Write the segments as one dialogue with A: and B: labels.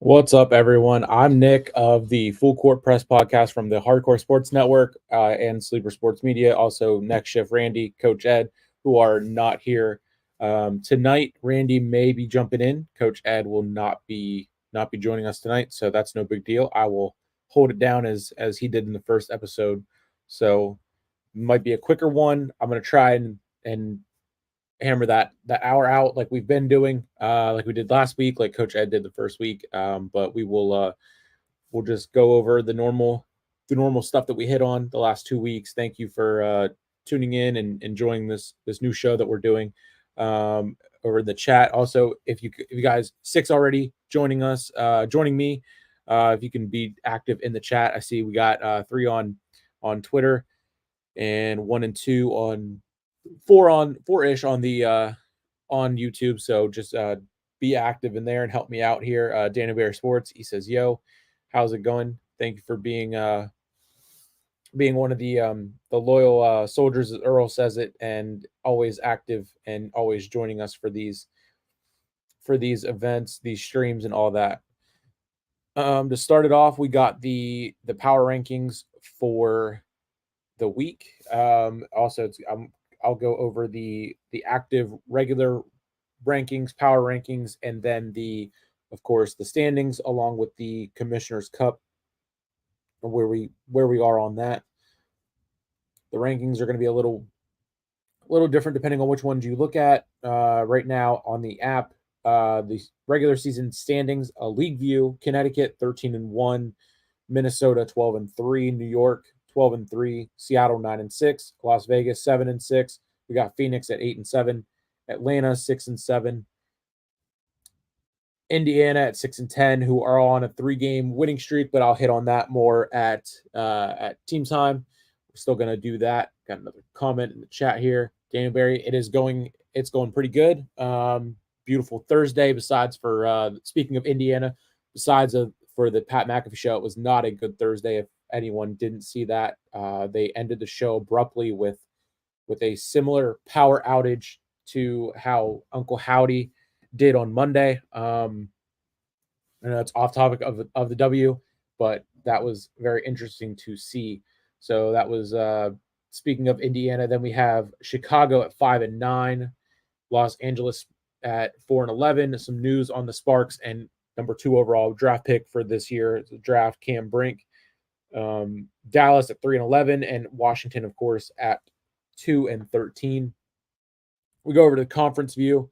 A: What's up, everyone? I'm Nick of the Full Court Press podcast from the Hardcore Sports Network and Sleeper Sports Media. Also, Next Shift Randy, Coach Ed, who are not here tonight. Randy may be jumping in. Coach Ed will not be joining us tonight, so that's no big deal. I will hold it down as he did in the first episode. So might be a quicker one. I'm gonna try and hammer that hour out like we've been doing, like we did last week, like Coach Ed did the first week. But we'll just go over the normal stuff that we hit on the last 2 weeks. Thank you for tuning in and enjoying this new show that we're doing over in the chat. Also, if you guys six already joining us, joining me, if you can be active in the chat. I see we got three on Twitter and one and two on four-ish on the on YouTube. So just be active in there and help me out here. Danny Bear Sports, he says, "Yo, how's it going? Thank you for being one of the loyal soldiers, as Earl says it, and always active and always joining us for these events, these streams, and all that." To start it off, we got the power rankings for the week. Also, I'll go over the active regular rankings, power rankings, and then of course, the standings along with the Commissioner's Cup, where we are on that. The rankings are going to be a little different depending on which ones you look at. Right now on the app, the regular season standings: League View, Connecticut 13-1, Minnesota 12-3, New York 12-3, Seattle 9-6, Las Vegas 7-6. We got Phoenix at 8-7, Atlanta 6-7, Indiana at 6-10, who are on a 3-game winning streak, but I'll hit on that more at team time. We're still gonna do that. Got another comment in the chat here. Daniel Barry, it's going pretty good. Beautiful Thursday. Besides for speaking of Indiana, for the Pat McAfee show, it was not a good Thursday. If anyone didn't see that, they ended the show abruptly with a similar power outage to how Uncle Howdy did on Monday. I know it's off topic of the W, but that was very interesting to see. So that was speaking of Indiana. Then we have Chicago at 5-9, Los Angeles at 4-11. Some news on the Sparks and number 2 overall draft pick for this year, the draft, Cam Brink. Dallas at 3-11, and Washington, of course, at 2-13. We go over to the conference view.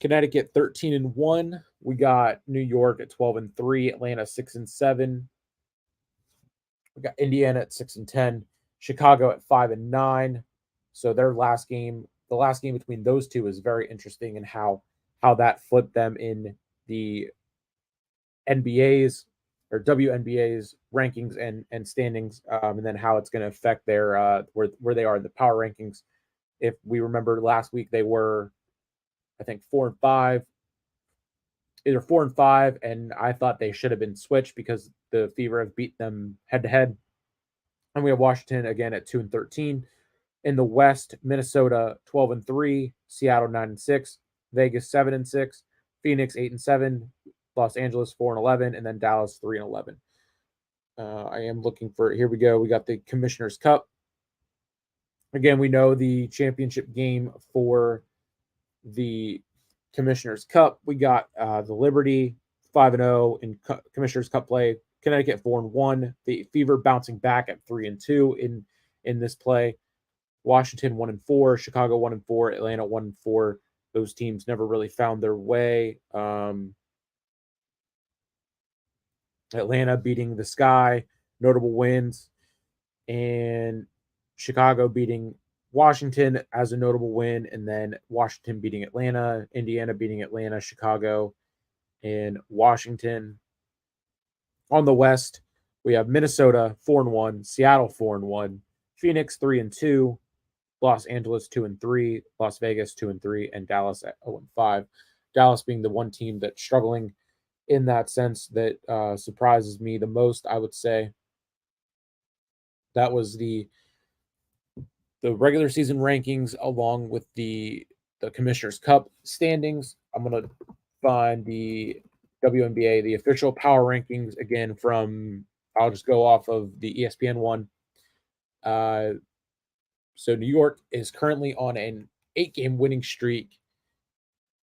A: Connecticut 13-1. We got New York at 12-3, Atlanta 6-7. We got Indiana at 6-10, Chicago at 5-9. So the last game between those two is very interesting, and how that flipped them in the NBA's or WNBA's rankings and standings, and then how it's going to affect their where they are in the power rankings. If we remember last week, they were, I think, 4-5, either 4-5, and I thought they should have been switched because the Fever have beat them head to head. And we have Washington again at 2-13. In the West, Minnesota 12-3, Seattle 9-6, Vegas 7-6, Phoenix 8-7, Los Angeles 4-11, and then Dallas 3-11. I am looking for, here we go. We got the Commissioner's Cup. Again, we know the championship game for the Commissioner's Cup. We got the Liberty 5-0 in Commissioner's Cup play. Connecticut 4-1. The Fever bouncing back at 3-2 in this play. Washington 1-4. Chicago 1-4. Atlanta 1-4. Those teams never really found their way. Atlanta beating the Sky, notable wins, and Chicago beating Washington as a notable win, and then Washington beating Atlanta, Indiana beating Atlanta, Chicago, and Washington. On the West, we have Minnesota 4-1, Seattle 4-1, Phoenix 3-2, Los Angeles 2-3, Las Vegas 2-3, and Dallas at 0-5. Dallas being the one team that's struggling in that sense that surprises me the most, I would say. That was the regular season rankings along with the Commissioner's Cup standings. I'm going to find the WNBA, the official power rankings again from, I'll just go off of the ESPN one. So New York is currently on an 8-game winning streak.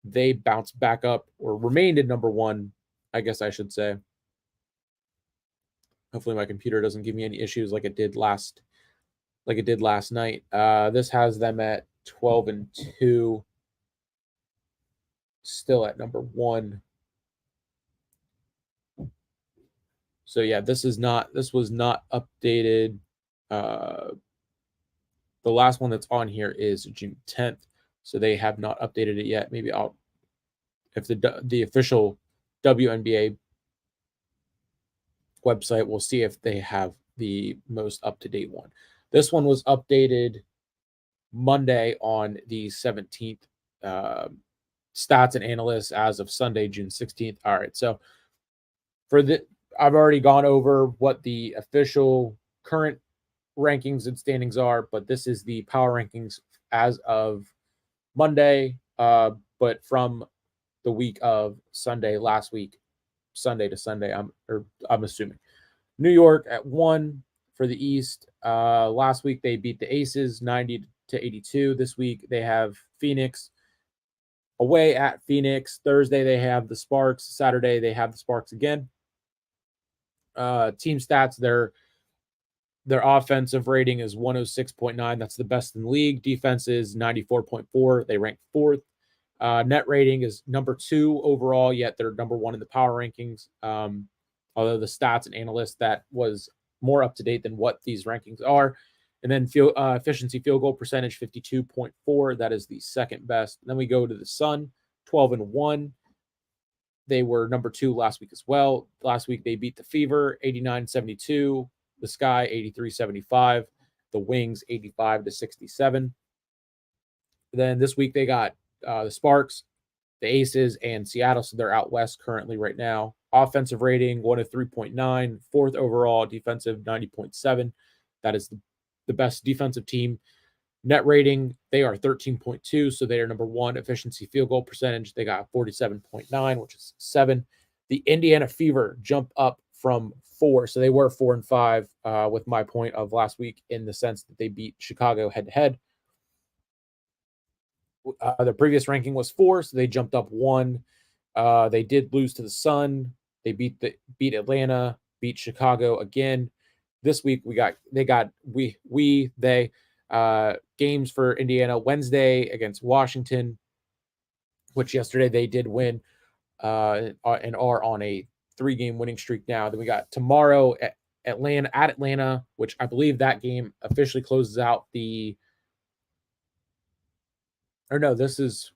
A: They bounced back up, or remained at number one, I guess I should say. Hopefully my computer doesn't give me any issues like it did last night. This has them at 12-2, still at number one. So yeah, this was not updated. The last one that's on here is June 10th, so they have not updated it yet. Maybe I'll, if the official WNBA website, we'll see if they have the most up-to-date one. This one was updated Monday on the 17th. Stats and analysts as of Sunday, June 16th. All right, so I've already gone over what the official current rankings and standings are, but this is the power rankings as of Monday, but from the week of Sunday, last week, Sunday to Sunday, I'm assuming. New York at 1 for the East. Last week they beat the Aces 90-82. This week they have Phoenix away at Phoenix. Thursday they have the Sparks. Saturday they have the Sparks again. Team stats, their offensive rating is 106.9. That's the best in the league. Defense is 94.4. They rank fourth. Net rating is number 2 overall, yet they're number 1 in the power rankings. Although the stats and analysts, that was more up to date than what these rankings are. And then efficiency field goal percentage, 52.4. That is the second best. And then we go to the Sun, 12-1. They were number 2 last week as well. Last week they beat the Fever 89-72, the Sky 83-75, the Wings 85-67. Then this week they got the Sparks, the Aces, and Seattle. So they're out west currently right now. Offensive rating 103.9, fourth overall. Defensive 90.7. That is the best defensive team. Net rating, they are 13.2, so they are number 1. Efficiency field goal percentage, they got 47.9, which is 7. The Indiana Fever jump up from 4, so they were 4-5 with my point of last week, in the sense that they beat Chicago head-to-head. The previous ranking was 4, so they jumped up 1. They did lose to the Sun. They beat Atlanta, beat Chicago again. This week they games for Indiana Wednesday against Washington, which yesterday they did win, and are on a 3-game winning streak now. Then we got tomorrow at Atlanta, which I believe that game officially closes out the. Or no, this was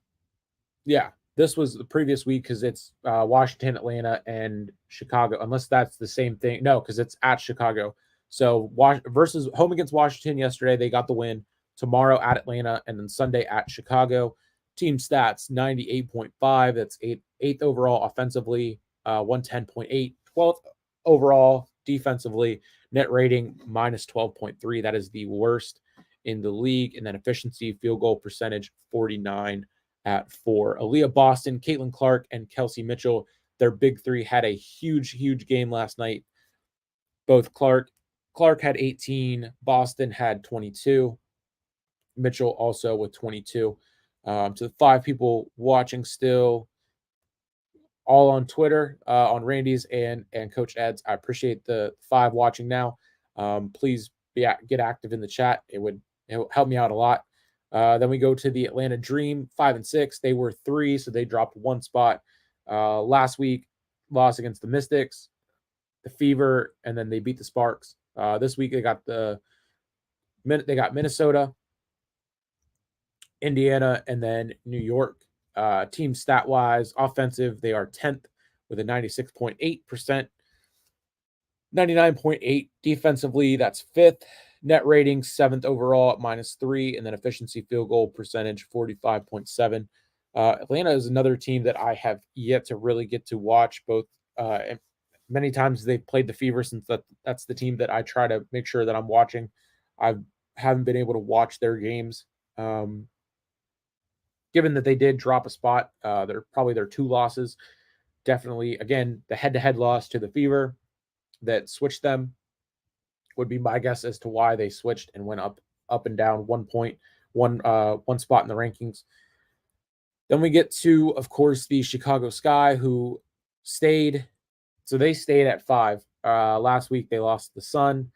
A: the previous week, because it's Washington, Atlanta, and Chicago. Unless that's the same thing. No, because it's at Chicago. So versus home against Washington yesterday, they got the win. Tomorrow at Atlanta, and then Sunday at Chicago. Team stats 98.5. That's eighth overall offensively, 110.8, 12th overall defensively. Net rating minus 12.3. That is the worst in the league. And then efficiency field goal percentage 49 at 4. Aaliyah Boston, Caitlin Clark, and Kelsey Mitchell, their big three, had a huge game last night. Both Clark had 18, Boston had 22, Mitchell also with 22. To the 5 people watching still, all on Twitter, on Randy's and Coach Ed's, I appreciate the 5 watching now. Please get active in the chat. It would help me out a lot. Then we go to the Atlanta Dream, 5-6. They were 3, so they dropped 1 spot. Last week, lost against the Mystics, the Fever, and then they beat the Sparks. This week they got Minnesota, Indiana, and then New York. Team stat wise, offensive, they are 10th with a 96.8%, 99.8 defensively. That's 5th. Net rating 7th overall at -3, and then efficiency field goal percentage 45.7. Atlanta is another team that I have yet to really get to watch. Both many times they've played the Fever, since that's the team that I try to make sure that I'm watching. I haven't been able to watch their games. Given that they did drop a spot, they're probably their 2 losses. definitely, again, the head-to-head loss to the Fever that switched them would be my guess as to why they switched and went up and down 1 point, one spot in the rankings. Then we get to, of course, the Chicago Sky, who stayed. So they stayed at 5. Last week they lost the Sun,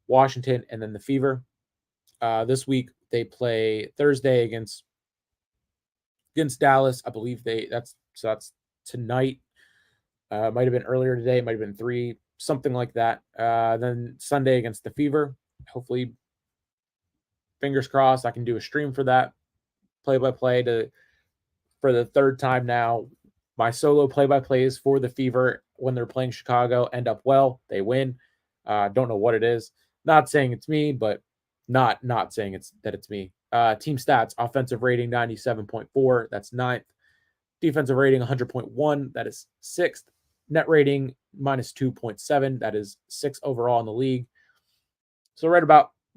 A: Washington, and then the Fever. This week they play Thursday against Dallas. I believe that's tonight. Might have been earlier today. Might have been 3, something like that. Then Sunday against the Fever. Hopefully, fingers crossed, I can do a stream for that play-by-play for the third time now. My solo play-by-plays for the Fever when they're playing Chicago end up well. They win. Don't know what it is. Not saying it's me, but not saying it's me. Team stats: offensive rating 97.4. That's 9th. Defensive rating 100.1. That is 6th. Net rating minus 2.7. That is 6th overall in the league. So right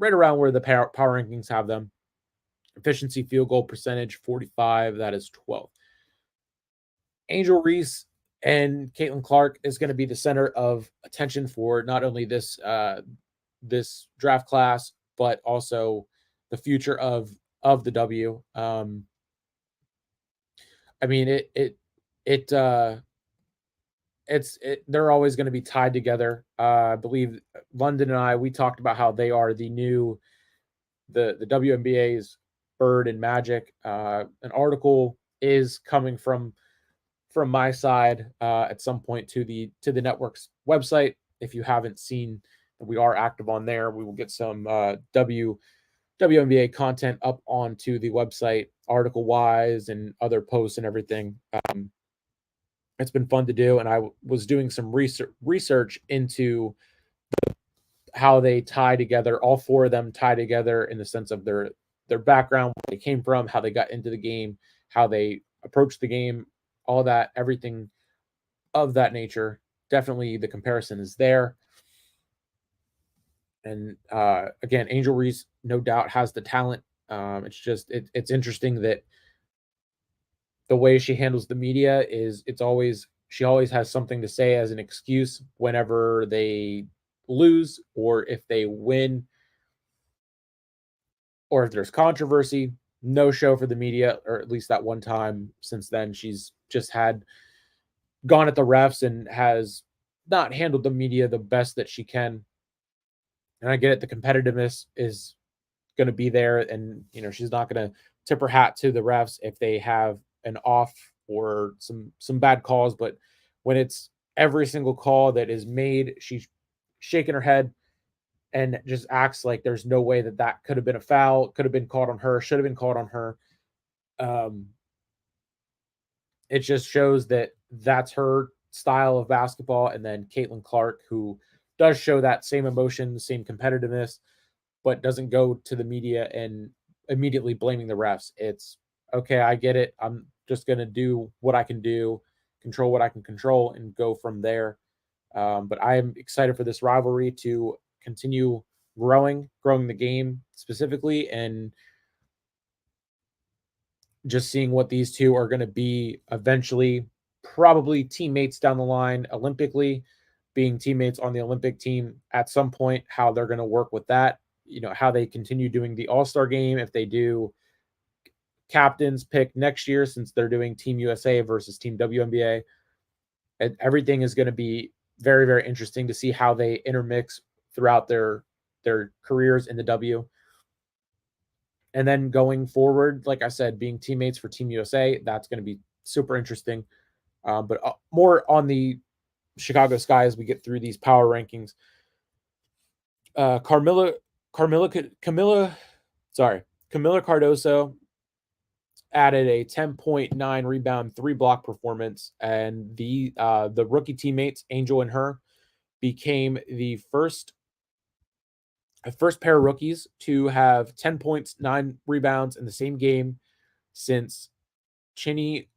A: around where the power rankings have them. Efficiency field goal percentage 45. That is 12th. Angel Reese and Caitlin Clark is going to be the center of attention for not only this draft class, but also the future of the W. I mean, they're always going to be tied together. I believe London and I, we talked about how they are the WNBA's Bird and Magic. An article is coming from my side at some point to the network's website. If you haven't seen, we are active on there. We will get some WNBA content up onto the website, article wise and other posts and everything. It's been fun to do, and I was doing some research into how they tie together. All 4 of them tie together in the sense of their background, where they came from, how they got into the game, how they approached the game, all that, everything of that nature. Definitely the comparison is there. And again, Angel Reese, no doubt, has the talent. It's just it's interesting that the way she handles the media is she always has something to say as an excuse whenever they lose or if they win or if there's controversy. No show for the media, or at least that one time. Since then, she's just had gone at the refs and has not handled the media the best that she can. And I get it, the competitiveness is going to be there, and she's not going to tip her hat to the refs if they have an off or some bad calls. But when it's every single call that is made, she's shaking her head and just acts like there's no way that could have been a foul, could have been called on her, should have been called on her. It just shows that that's her style of basketball. And then Caitlin Clark, who does show that same emotion, same competitiveness, but doesn't go to the media and immediately blaming the refs. It's okay, I get it. I'm just going to do what I can do, control what I can control, and go from there. But I am excited for this rivalry to continue growing the game specifically, and just seeing what these two are going to be eventually, probably teammates down the line, Olympically, being teammates on the Olympic team at some point, how they're going to work with that, how they continue doing the All-Star game, if they do captains pick next year, since they're doing Team USA versus Team WNBA. And everything is going to be very, very interesting to see how they intermix throughout their careers in the W. And then going forward, like I said, being teammates for Team USA, that's going to be super interesting. But more on the Chicago Sky as we get through these power rankings. Camila Cardoso added a 10.9 rebound, 3 block performance, and the rookie teammates, Angel and her, became the first pair of rookies to have 10 points, 9 rebounds in the same game since Chinny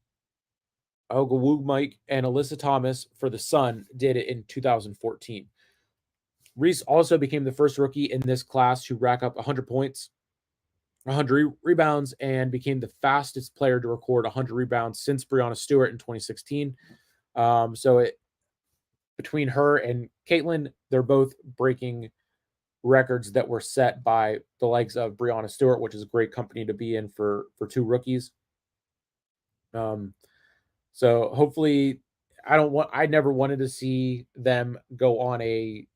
A: Ogwumike and Alyssa Thomas for the Sun did it in 2014. Reese also became the first rookie in this class to rack up 100 points, 100 rebounds, and became the fastest player to record 100 rebounds since Breonna Stewart in 2016. So between her and Caitlin, they're both breaking records that were set by the likes of Breonna Stewart, which is a great company to be in for two rookies. Um, so hopefully, I never wanted to see them go on a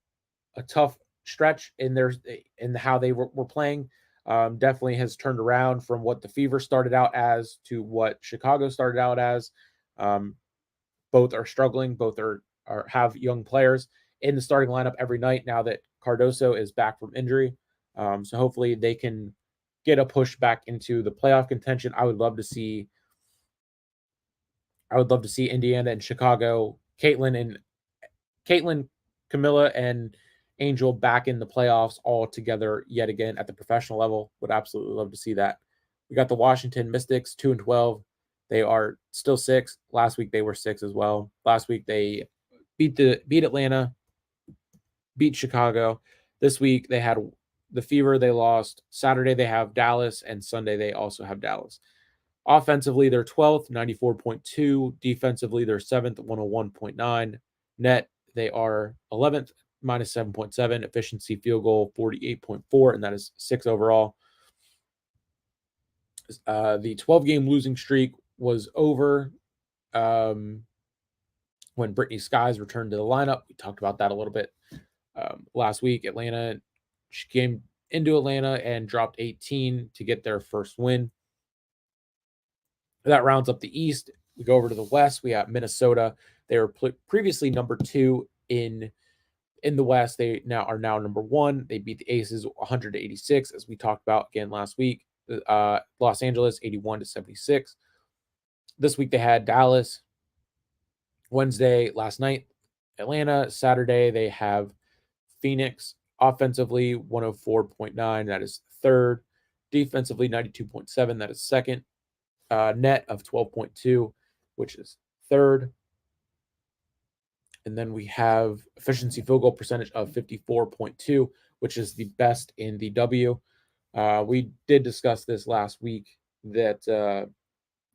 A: tough stretch in how they were playing. Definitely has turned around from what the Fever started out as to what Chicago started out as. Um, both are struggling. Both are have young players in the starting lineup every night now that Cardoso is back from injury. So hopefully they can get a push back into the playoff contention. I would love to see Indiana and Chicago, Caitlin, Camilla, and Angel back in the playoffs all together yet again at the professional level. Would absolutely love to see that. We got the Washington Mystics 2-12. They are still six. Last week they were six as well. Last week they beat Atlanta, beat Chicago. This week they had the Fever. They lost. Saturday they have Dallas, and Sunday they also have Dallas. Offensively, they're 12th, 94.2. Defensively, they're 7th, 101.9. Net, they are 11th, minus 7.7. Efficiency field goal, 48.4, and that is 6 overall. The 12-game losing streak was over when Brittany Skies returned to the lineup. We talked about that a little bit last week. She came into Atlanta and dropped 18 to get their first win. That rounds up the East. We go over to the West. We have Minnesota. They were previously number 2 in the West. They are now number 1. They beat the Aces 100-86, as we talked about again last week. Los Angeles 81-76. This week they had Dallas. Wednesday last night, Atlanta. Saturday they have Phoenix. Offensively 104.9. That is third. Defensively 92.7. That is second. Net of 12.2, which is third. And then we have efficiency field goal percentage of 54.2, which is the best in the W. We did discuss this last week that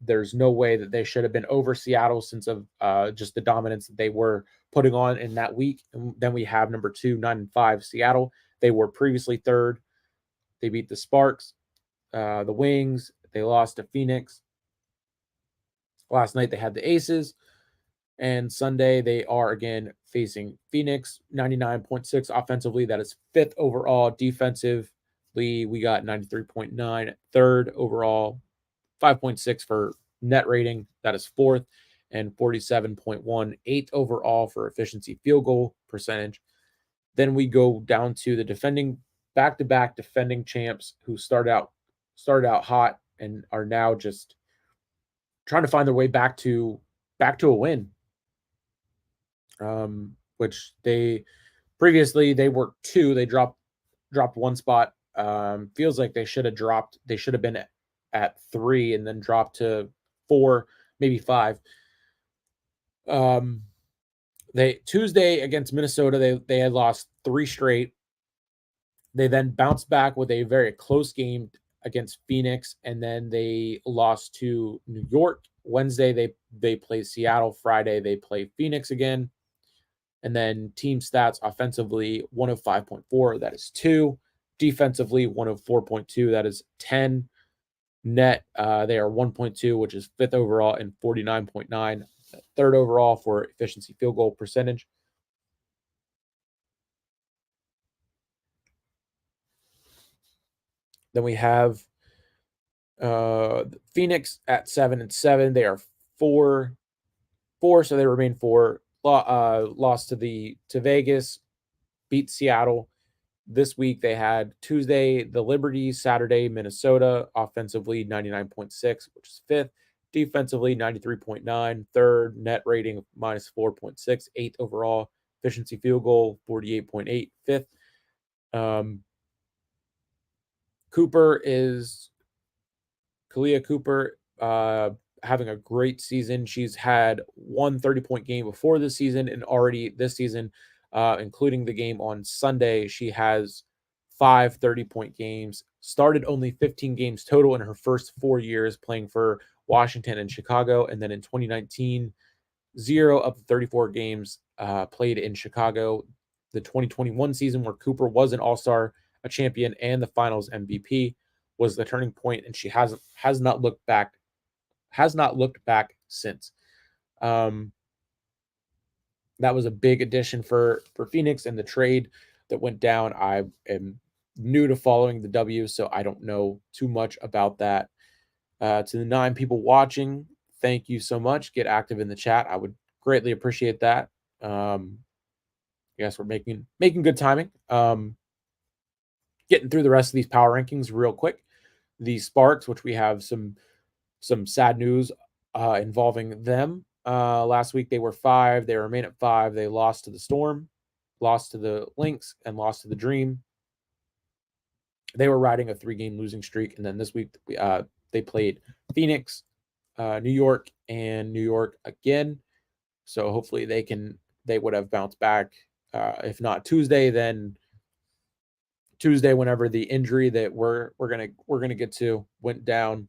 A: there's no way that they should have been over Seattle since of just the dominance that they were putting on in that week. And then we have number 2, 9-5 Seattle. They were previously third. They beat the Sparks, the Wings. They lost to Phoenix. Last night they had the Aces, and Sunday they are again facing Phoenix. 99.6 offensively, that is fifth overall. Defensively, we got 93.9, third overall. 5.6 for net rating, that is fourth, and 47.1, eighth overall for efficiency field goal percentage. Then we go down to the back-to-back defending champs who started out hot and are now just trying to find their way back to a win. Which they previously they were 2. They dropped one spot. Feels like they should have been at 3 and then dropped to 4, maybe 5. They Tuesday against Minnesota, they had lost 3 straight. They then bounced back with a very close game against Phoenix, and then they lost to New York. Wednesday they play Seattle. Friday they play Phoenix again. And then team stats offensively 105.4, that is 2. Defensively 104.2, that is 10. Net they are 1.2, which is 5th overall, and 49.9, third overall for efficiency field goal percentage. Then we have Phoenix at 7-7. They are 4, so they remain 4. Lost to Vegas, beat Seattle. This week they had Tuesday the Liberties, Saturday Minnesota. Offensively 99.6, which is 5th. Defensively 93.9, third. Net rating of minus 4.6, 8th overall. Efficiency field goal 48.8, 5th. Kalia Cooper having a great season. She's had one 30-point game before this season, and already this season, including the game on Sunday, she has 5 30-point games. Started only 15 games total in her first 4 years playing for Washington and Chicago, and then in 2019 0 of the 34 games played in Chicago, the 2021 season where Cooper was an All-Star, a champion, and the Finals MVP, was the turning point, and she has not looked back since. That was a big addition for Phoenix, and the trade that went down. I am new to following the W, so I don't know too much about that. To the 9 people watching, thank you so much. Get active in the chat. I would greatly appreciate that. I guess we're making good timing. Getting through the rest of these power rankings real quick. The Sparks, which we have some sad news involving them. Last week they were 5. They remain at 5. They lost to the Storm, lost to the Lynx, and lost to the Dream. They were riding a 3-game losing streak, and then this week they played Phoenix, New York, and New York again. So hopefully they would have bounced back. If not Tuesday, then Tuesday, whenever the injury that we're gonna get to went down.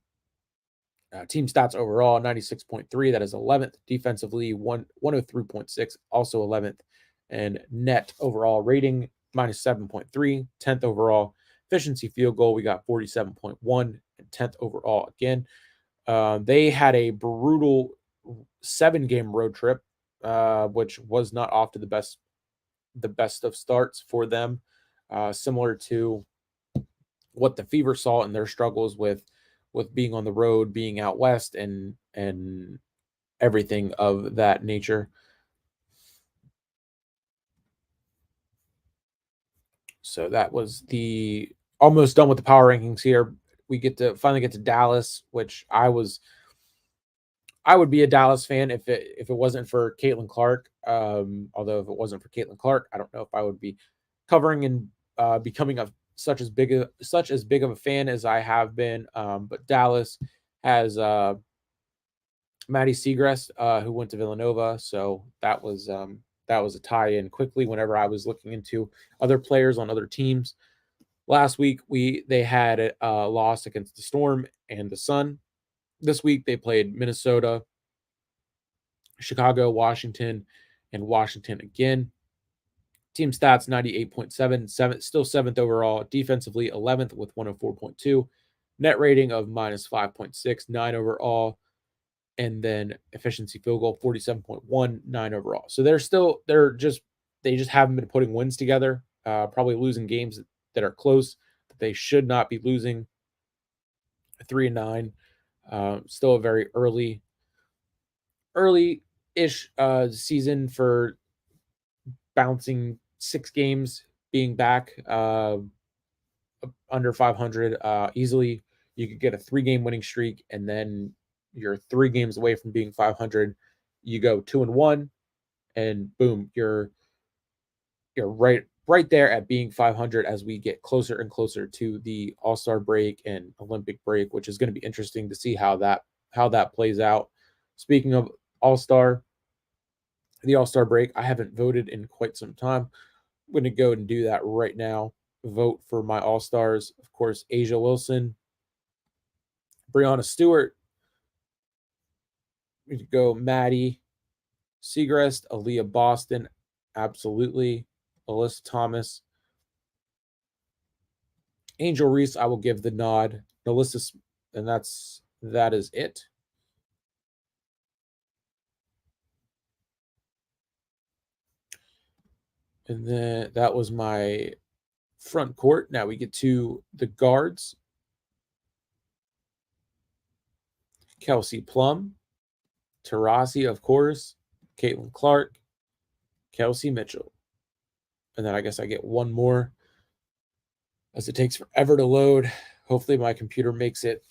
A: Team stats overall 96.3, that is 11th. Defensively 103.6, also 11th. And net overall rating minus 7.3, 10th overall. Efficiency field goal, we got 47.1 and 10th overall again. They had a brutal 7-game road trip, which was not off to the best of starts for them, similar to what the Fever saw in their struggles with being on the road, being out west, and everything of that nature. So that was the almost done with the power rankings here. We finally get to Dallas, which I would be a Dallas fan if it wasn't for Caitlin Clark. Although if it wasn't for Caitlin Clark, I don't know if I would be covering and becoming such as big of a fan as I have been. But Dallas has Maddie Segrest, who went to Villanova, so that was a tie-in quickly. Whenever I was looking into other players on other teams last week, they had a loss against the Storm and the Sun. This week they played Minnesota, Chicago, Washington, and Washington again. Team stats 98.7, still 7th overall. Defensively 11th with 104.2. Net rating of minus 5.6, 9 overall. And then efficiency field goal 47.1, 9 overall. So they just haven't been putting wins together. Probably losing games that are close that they should not be losing. 3-9. Still a very early-ish season for bouncing 6 games, being back under 500 easily. You could get a 3-game winning streak, and then you're 3 games away from being 500. You go 2-1, and boom, you're right there at being 500 as we get closer and closer to the All-Star break and Olympic break, which is going to be interesting to see how that plays out. Speaking of the All-Star break, I haven't voted in quite some time. I'm going to go and do that right now. Vote for my All-Stars. Of course, Asia Wilson, Breanna Stewart. We could go Maddie Segrest, Aaliyah Boston, absolutely. Alyssa Thomas. Angel Reese, I will give the nod. Alyssa, and that is it. And then that was my front court. Now we get to the guards. Kelsey Plum, Taurasi, of course, Caitlin Clark, Kelsey Mitchell. And then I guess I get one more as it takes forever to load. Hopefully my computer makes it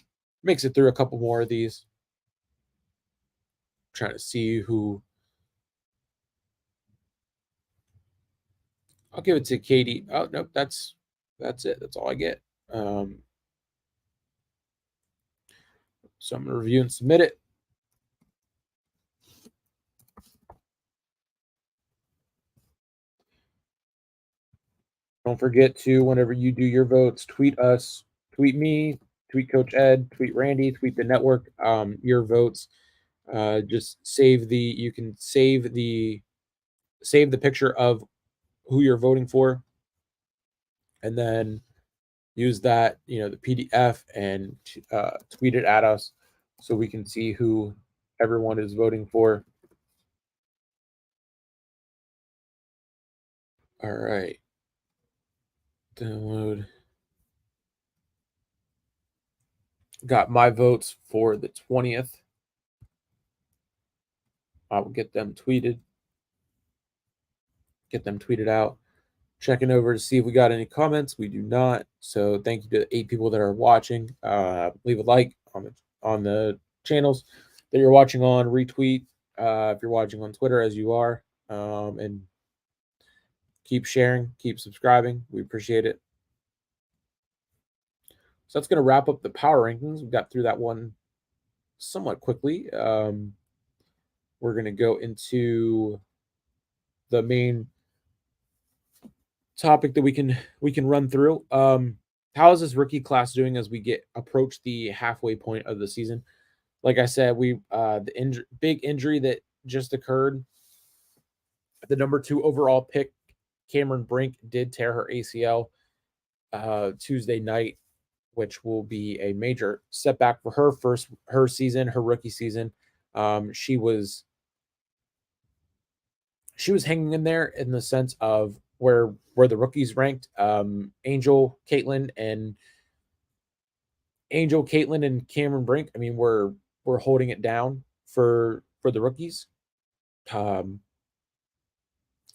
A: through a couple more of these. I'm trying to see who. I'll give it to Katie. Oh, nope, that's it. That's all I get. So I'm going to review and submit it. Don't forget to, whenever you do your votes, tweet us, tweet me, tweet Coach Ed, tweet Randy, tweet the network, your votes. Just save the you can save the picture of who you're voting for, and then use that, the PDF, and tweet it at us so we can see who everyone is voting for. All right. Download. Got my votes for the 20th. I will get them tweeted out. Checking over to see if we got any comments. We do not. So thank you to the 8 people that are watching. Leave a like on the channels that you're watching on. Retweet if you're watching on Twitter, as you are, and keep sharing, keep subscribing. We appreciate it. So that's going to wrap up the power rankings. We got through that one somewhat quickly. We're going to go into the main topic that we can run through. How is this rookie class doing as we approach the halfway point of the season? Like I said, the big injury that just occurred, the number 2 overall pick, Cameron Brink, did tear her ACL Tuesday night, which will be a major setback for her her rookie season. She was hanging in there in the sense of where the rookies ranked. Angel, Caitlin, and Cameron Brink. I mean, we're holding it down for the rookies.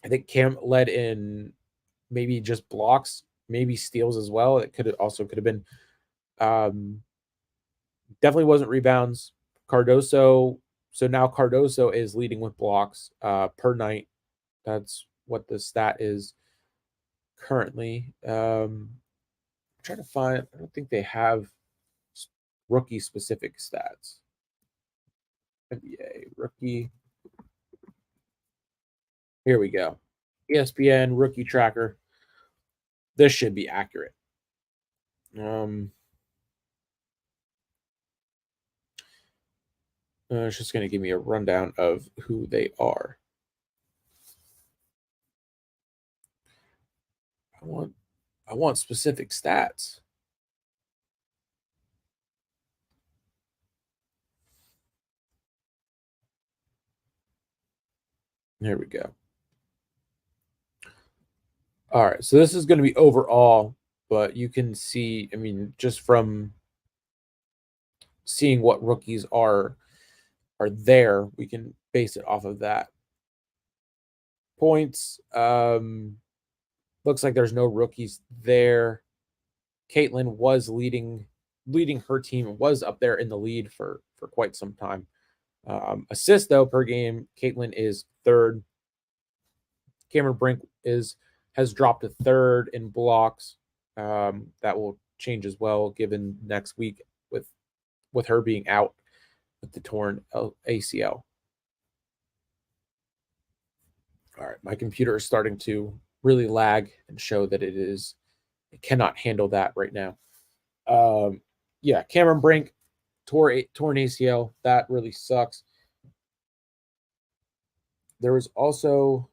A: I think Cam led in maybe just blocks, maybe steals as well. It could have been. Definitely wasn't rebounds. Cardoso. So now Cardoso is leading with blocks per night. That's what the stat is currently. I'm trying to find. I don't think they have rookie specific stats. NBA rookie. Here we go. ESPN rookie tracker. This should be accurate. It's just going to give me a rundown of who they are. I want specific stats. There we go. All right, so this is going to be overall, but you can see, I mean, just from seeing what rookies are there, we can base it off of that. Points, looks like there's no rookies there. Caitlin was leading her team, was up there in the lead for quite some time. Assists though per game, Caitlin is third. Cameron Brink has dropped to third in blocks. That will change as well, given next week with her being out with the torn ACL. All right, my computer is starting to really lag and show that it cannot handle that right now. Yeah, Cameron Brink torn ACL. That really sucks. There was also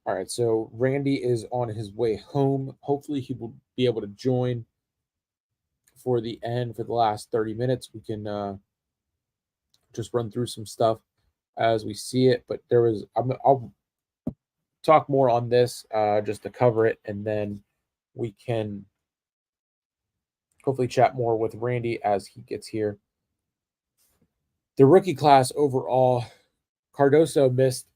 A: all right, so Randy is on his way home. Hopefully he will be able to join for the last 30 minutes. We can just run through some stuff as we see it. But I'll talk more on this just to cover it, and then we can hopefully chat more with Randy as he gets here. The rookie class overall, Cardoso missed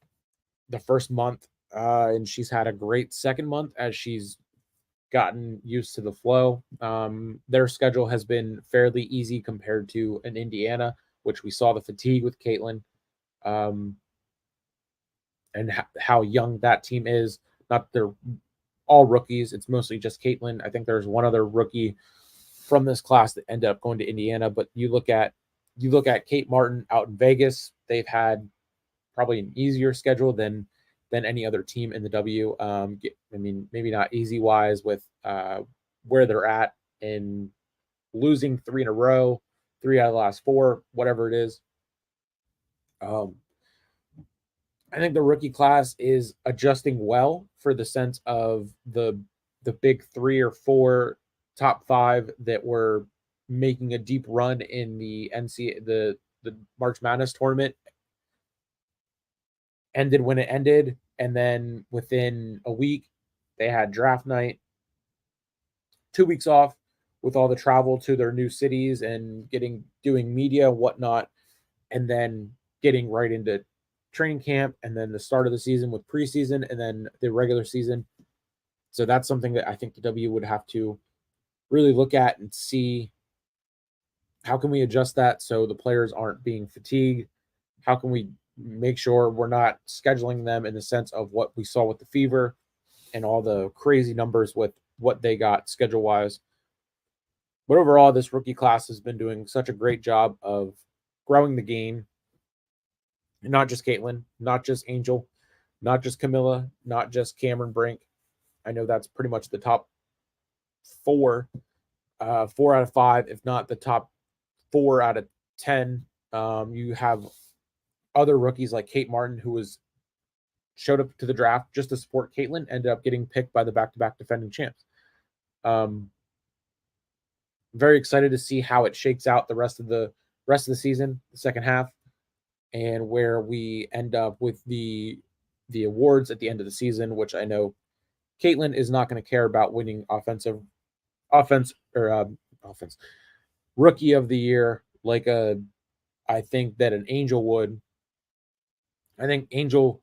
A: the first month, and she's had a great second month as she's gotten used to the flow. Their schedule has been fairly easy compared to an Indiana, which we saw the fatigue with Caitlin, and how young that team is. Not they're all rookies. It's mostly just Caitlin. I think there's one other rookie from this class that ended up going to Indiana. But you look at Kate Martin out in Vegas. They've had probably an easier schedule than any other team in the W. I mean, maybe not easy wise with where they're at in losing 3 in a row, 3 out of the last 4, whatever it is. I think the rookie class is adjusting well for the sense of the big 3 or 4 top 5 that were making a deep run in the the March Madness tournament ended when it ended, and then within a week they had draft night, 2 weeks off with all the travel to their new cities and doing media and whatnot, and then getting right into training camp, and then the start of the season with preseason, and then the regular season. So that's something that I think the W would have to really look at and see how can we adjust that so the players aren't being fatigued. How can we make sure we're not scheduling them in the sense of what we saw with the Fever and all the crazy numbers with what they got schedule wise. But overall, this rookie class has been doing such a great job of growing the game. And not just Caitlin, not just Angel, not just Camilla, not just Cameron Brink. I know that's pretty much the top 4, 4 out of 5, if not the top 4 out of 10. You have other rookies like Kate Martin, who showed up to the draft just to support Caitlin, ended up getting picked by the back-to-back defending champs. Very excited to see how it shakes out the rest of the season, the second half, and where we end up with the awards at the end of the season, which I know Caitlin is not going to care about winning offense rookie of the year like I think that an Angel would. I think Angel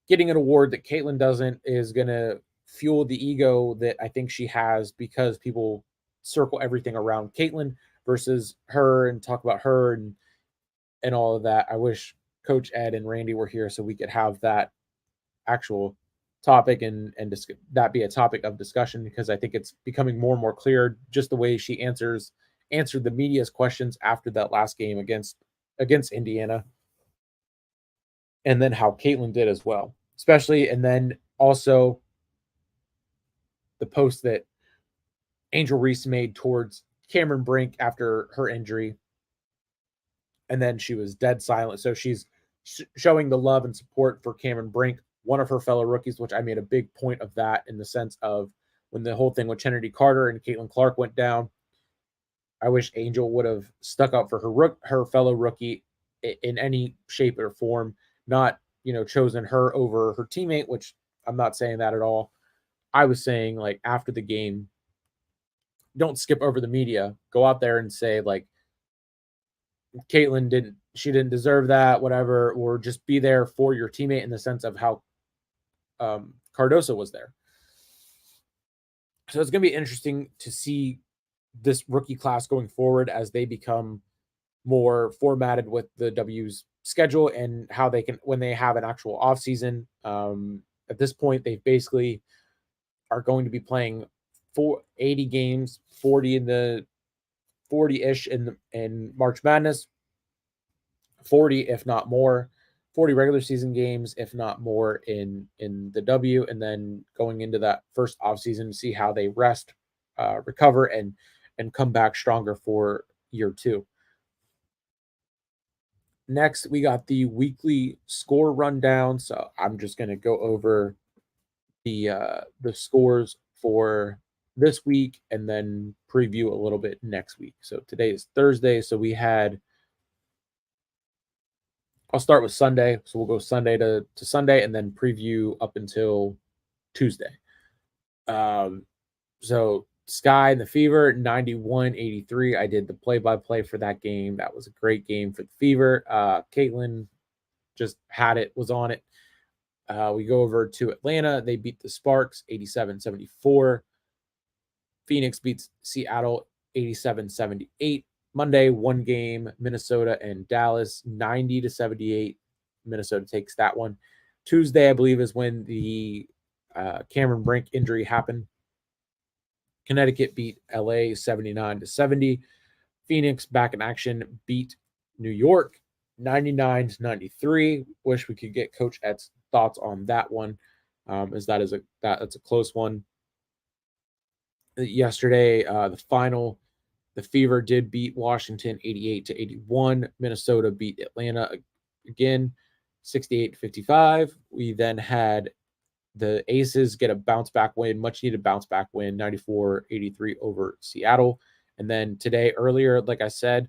A: getting an award that Caitlin doesn't is going to fuel the ego that I think she has, because people circle everything around Caitlin versus her and talk about her and all of that. I wish Coach Ed and Randy were here so we could have that actual topic and that be a topic of discussion, because I think it's becoming more and more clear just the way she answered the media's questions after that last game against Indiana, and then how Caitlin did as well, especially, and then also the post that Angel Reese made towards Cameron Brink after her injury, and then she was dead silent. So she's showing the love and support for Cameron Brink, one of her fellow rookies, which I made a big point of that in the sense of when the whole thing with Kennedy Carter and Caitlin Clark went down. I wish Angel would have stuck up for her fellow rookie in any shape or form, not chosen her over her teammate, which I'm not saying that at all. I was saying, like, after the game, don't skip over the media. Go out there and say, like, Caitlin didn't deserve that, whatever, or just be there for your teammate in the sense of how Cardoso was there. So it's going to be interesting to see this rookie class going forward as they become more formatted with the W's schedule and how they can, when they have an actual offseason. At this point, they basically are going to be playing 80 games, 40-ish in March Madness, 40 if not more, 40 regular season games if not more in the W, and then going into that first offseason to see how they rest, recover, and come back stronger for year 2. Next, we got the weekly score rundown. So I'm just going to go over the scores for this week and then preview a little bit next week. So today is Thursday. So I'll start with Sunday. So we'll go Sunday to Sunday and then preview up until Tuesday. So Sky and the Fever, 91-83. I did the play-by-play for that game. That was a great game for the Fever. Caitlin just was on it. We go over to Atlanta. They beat the Sparks, 87-74. Phoenix beats Seattle, 87-78. Monday, one game, Minnesota and Dallas, 90-78. Minnesota takes that one. Tuesday, I believe, is when the Cameron Brink injury happened. Connecticut beat LA 79-70. Phoenix back in action, beat New York 99-93. Wish we could get Coach Ed's thoughts on that one, as that's a close one. Yesterday, the The Fever did beat Washington 88-81. Minnesota beat Atlanta again 68-55. We then had the Aces get a bounce back win, much needed bounce back win, 94-83 over Seattle. And then today, earlier, like I said,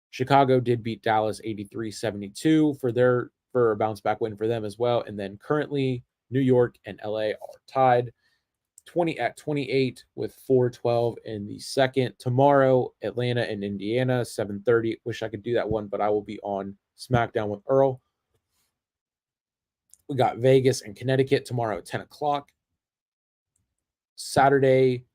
A: Chicago did beat Dallas 83-72 for a bounce back win for them as well. And then currently New York and LA are tied 28 with 4:12 in the second. Tomorrow, Atlanta and Indiana, 7:30. Wish I could do that one, but I will be on SmackDown with Earl. We got Vegas and Connecticut tomorrow at 10 o'clock. Saturday,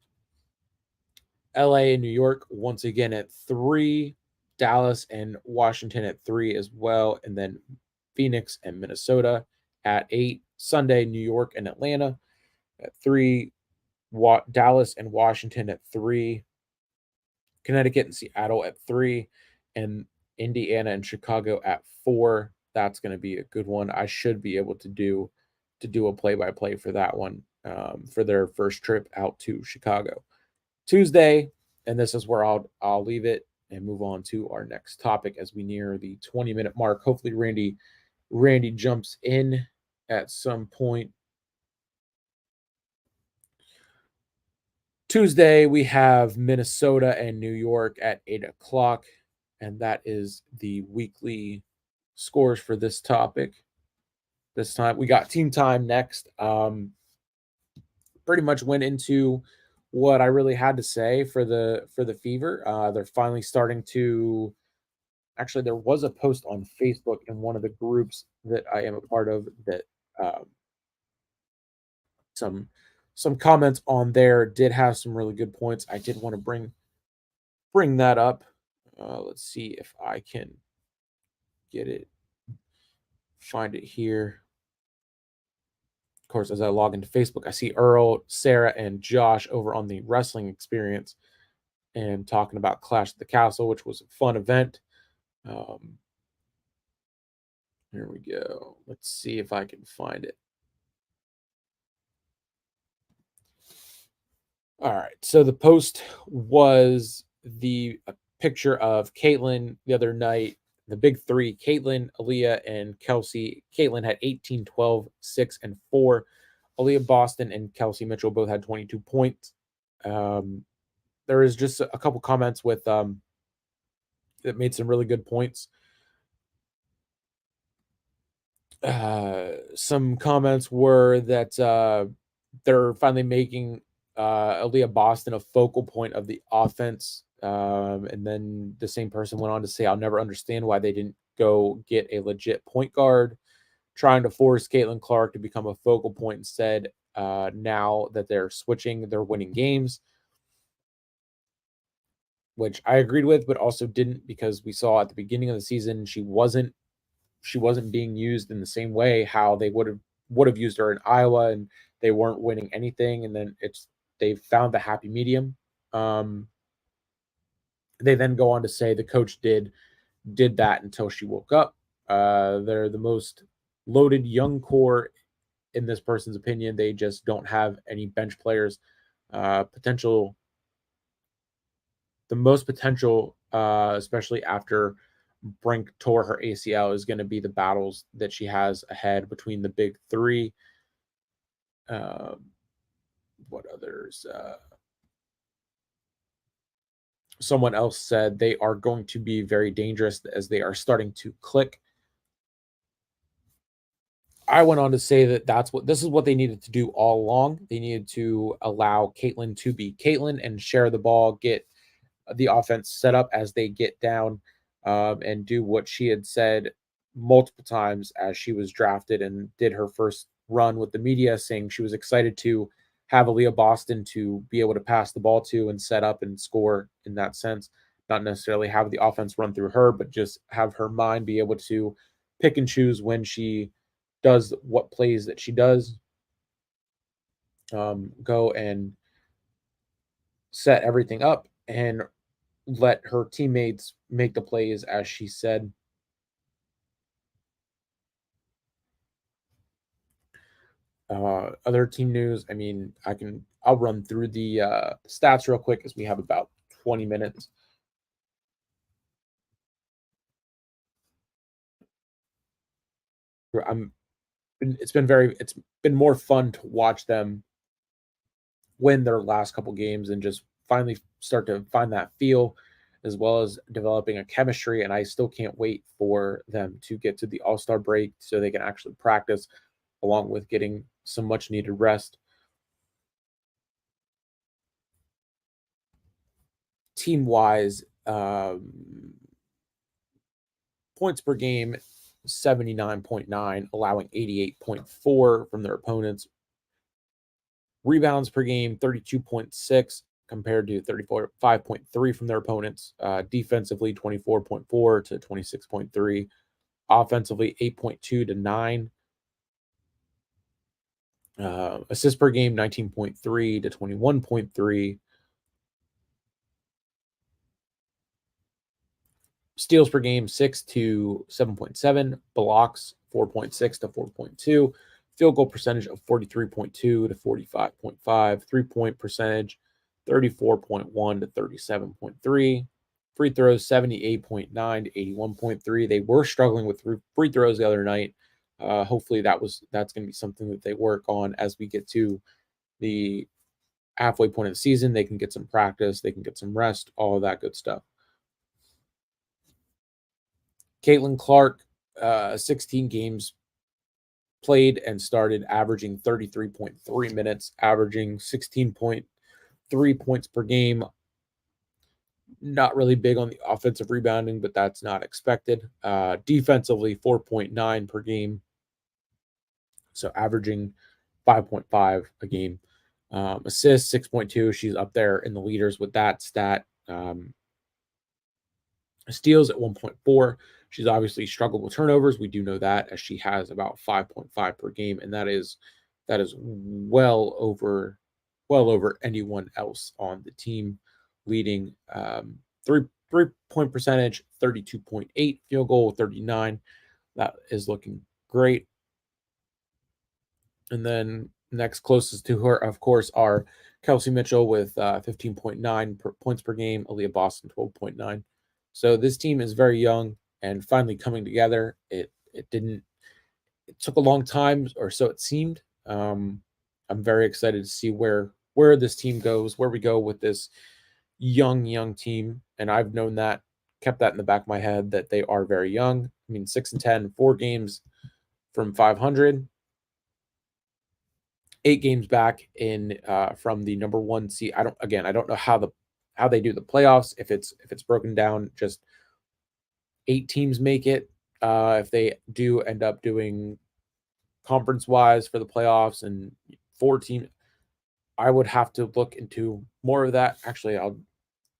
A: LA and New York once again at 3. Dallas and Washington at 3 as well. And then Phoenix and Minnesota at 8. Sunday, New York and Atlanta at 3. Dallas and Washington at 3. Connecticut and Seattle at 3. And Indiana and Chicago at 4. That's going to be a good one. I should be able to do a play-by-play for that one for their first trip out to Chicago. Tuesday, and this is where I'll leave it and move on to our next topic as we near the 20-minute mark. Hopefully Randy jumps in at some point. Tuesday, we have Minnesota and New York at 8 o'clock, and that is the weekly scores for this topic. This time, we got team time next. Pretty much went into what I really had to say for the Fever. They're finally starting to. Actually, there was a post on Facebook in one of the groups that I am a part of that some comments on there did have some really good points. I did want to bring that up. Let's see if I can find it here. Of course, as I log into Facebook, I see Earl, Sarah, and Josh over on the Wrestling Experience and talking about Clash at the Castle, which was a fun event. Here we go. Let's see if I can find it. All right. So the post was a picture of Caitlin the other night. The big three, Caitlin, Aaliyah, and Kelsey. Caitlin had 18, 12, 6, and 4. Aaliyah Boston and Kelsey Mitchell both had 22 points. There is just a couple comments with that made some really good points. Some comments were that they're finally making Aaliyah Boston a focal point of the offense. And then the same person went on to say, I'll never understand why they didn't go get a legit point guard, trying to force Caitlin Clark to become a focal point instead. Now that they're switching, they're winning games, which I agreed with, but also didn't, because we saw at the beginning of the season she wasn't being used in the same way how they would have used her in Iowa, and they weren't winning anything. And then they found the happy medium. They then go on to say the coach did that until she woke up. They're the most loaded young core in this person's opinion. They just don't have any bench players. The most potential, especially after Brink tore her ACL, is going to be the battles that she has ahead between the big three. What others? Someone else said they are going to be very dangerous as they are starting to click. I went on to say that this is what they needed to do all along. They needed to allow Caitlin to be Caitlin and share the ball, get the offense set up as they get down, and do what she had said multiple times as she was drafted and did her first run with the media, saying she was excited to have Aaliyah Boston to be able to pass the ball to and set up and score in that sense. Not necessarily have the offense run through her, but just have her mind be able to pick and choose when she does what plays that she does. Go and set everything up and let her teammates make the plays as she said. Other team news, I mean, I'll run through the stats real quick as we have about 20 minutes. I'm it's been more fun to watch them win their last couple games and just finally start to find that feel as well as developing a chemistry. And I still can't wait for them to get to the All-Star break so they can actually practice along with getting some much needed rest. Team wise, points per game 79.9, allowing 88.4 from their opponents. Rebounds per game 32.6 compared to 35.3 from their opponents. Defensively 24.4 to 26.3. Offensively 8.2 to 9. Assists per game 19.3 to 21.3. Steals per game 6 to 7.7. Blocks 4.6 to 4.2. Field goal percentage of 43.2 to 45.5. 3-point percentage 34.1 to 37.3. Free throws 78.9 to 81.3. They were struggling with free throws the other night. Hopefully that's going to be something that they work on as we get to the halfway point of the season. They can get some practice, they can get some rest, all of that good stuff. Caitlin Clark, 16 games played and started, averaging 33.3 minutes, averaging 16.3 points per game. Not really big on the offensive rebounding, but that's not expected. Defensively, 4.9 per game, so averaging 5.5 a game. Assists, 6.2. She's up there in the leaders with that stat. Steals at 1.4. She's obviously struggled with turnovers. We do know that, as she has about 5.5 per game, and that is well over anyone else on the team, leading three-point percentage 32.8, field goal 39. That is looking great. And then next closest to her, of course, are Kelsey Mitchell with 15.9 points per game, Aaliyah Boston 12.9. So this team is very young and finally coming together. It took a long time, or so it seemed. I'm very excited to see where this team goes, where we go with this young team. And I've known that, kept that in the back of my head, that they are very young. I mean, 6-10, 4 games from 500. 8 games back in from the number 1 seed. I don't know how they do the playoffs, if it's broken down, just 8 teams make it. If they do end up doing conference wise for the playoffs and 4 teams, I would have to look into more of that. Actually, I'll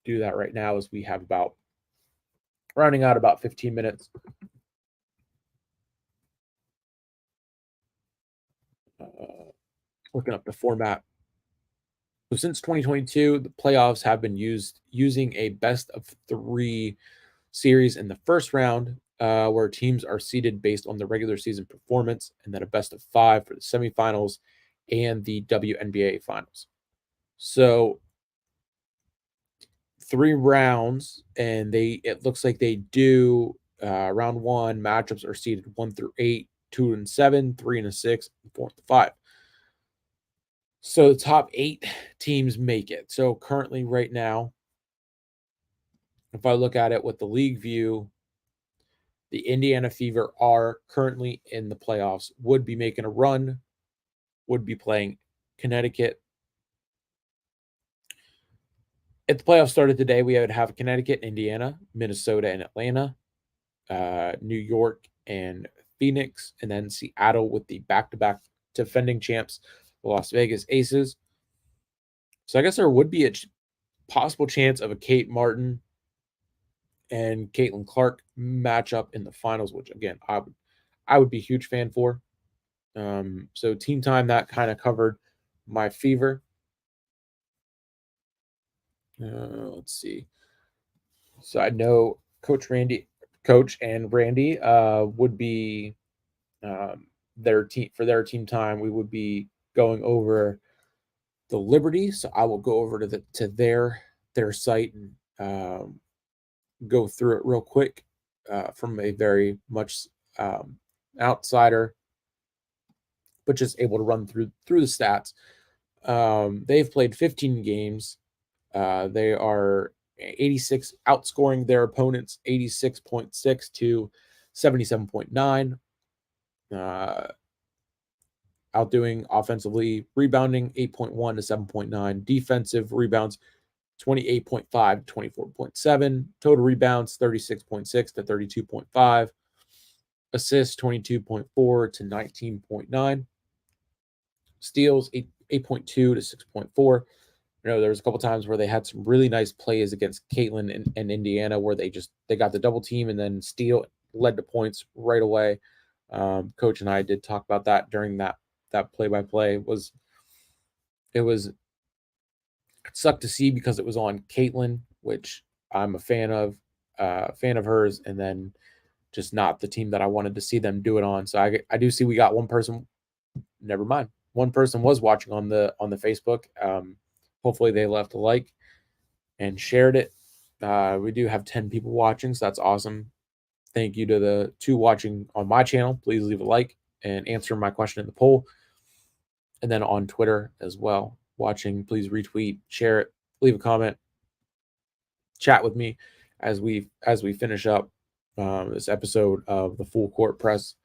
A: do that right now as we have about rounding out about 15 minutes. Looking up the format. So since 2022, the playoffs have been using a best of 3 series in the first round, where teams are seeded based on the regular season performance, and then a best of 5 for the semifinals and the WNBA finals. So 3 rounds, and it looks like they do round 1 matchups are seeded 1 through 8, 2 and 7, 3 and 6, 4 and 5. So the top 8 teams make it. So currently, right now, if I look at it with the league view, the Indiana Fever are currently in the playoffs, would be making a run, would be playing Connecticut. If the playoffs started today, we would have Connecticut, Indiana, Minnesota, and Atlanta, New York and Phoenix, and then Seattle with the back-to-back defending champs, the Las Vegas Aces. So I guess there would be a possible chance of a Kate Martin and Caitlin Clark matchup in the finals, which again I would be a huge fan for. So team time, that kind of covered my Fever. Let's see. So I know Coach and Randy would be their team for their team time. We would be going over the Liberty, so I will go over to their their site and go through it real quick from a very much outsider, but just able to run through the stats. They've played 15 games. They are 86, outscoring their opponents 86.6 to 77.9. Outdoing offensively, rebounding 8.1 to 7.9. Defensive rebounds 28.5 to 24.7. Total rebounds 36.6 to 32.5. Assists 22.4 to 19.9. Steals 8.2 to 6.4. There was a couple times where they had some really nice plays against Caitlin and Indiana where they got the double team and then Steele led to points right away. Coach and I did talk about that during that play-by-play. It sucked to see because it was on Caitlin, which I'm a fan of hers, and then just not the team that I wanted to see them do it on. So I do see we got one person. Never mind. One person was watching on the Facebook. Hopefully they left a like and shared it. We do have 10 people watching, so that's awesome. Thank you to the 2 watching on my channel. Please leave a like and answer my question in the poll. And then on Twitter as well, watching, please retweet, share it, leave a comment, chat with me as we finish up this episode of the Full Court Press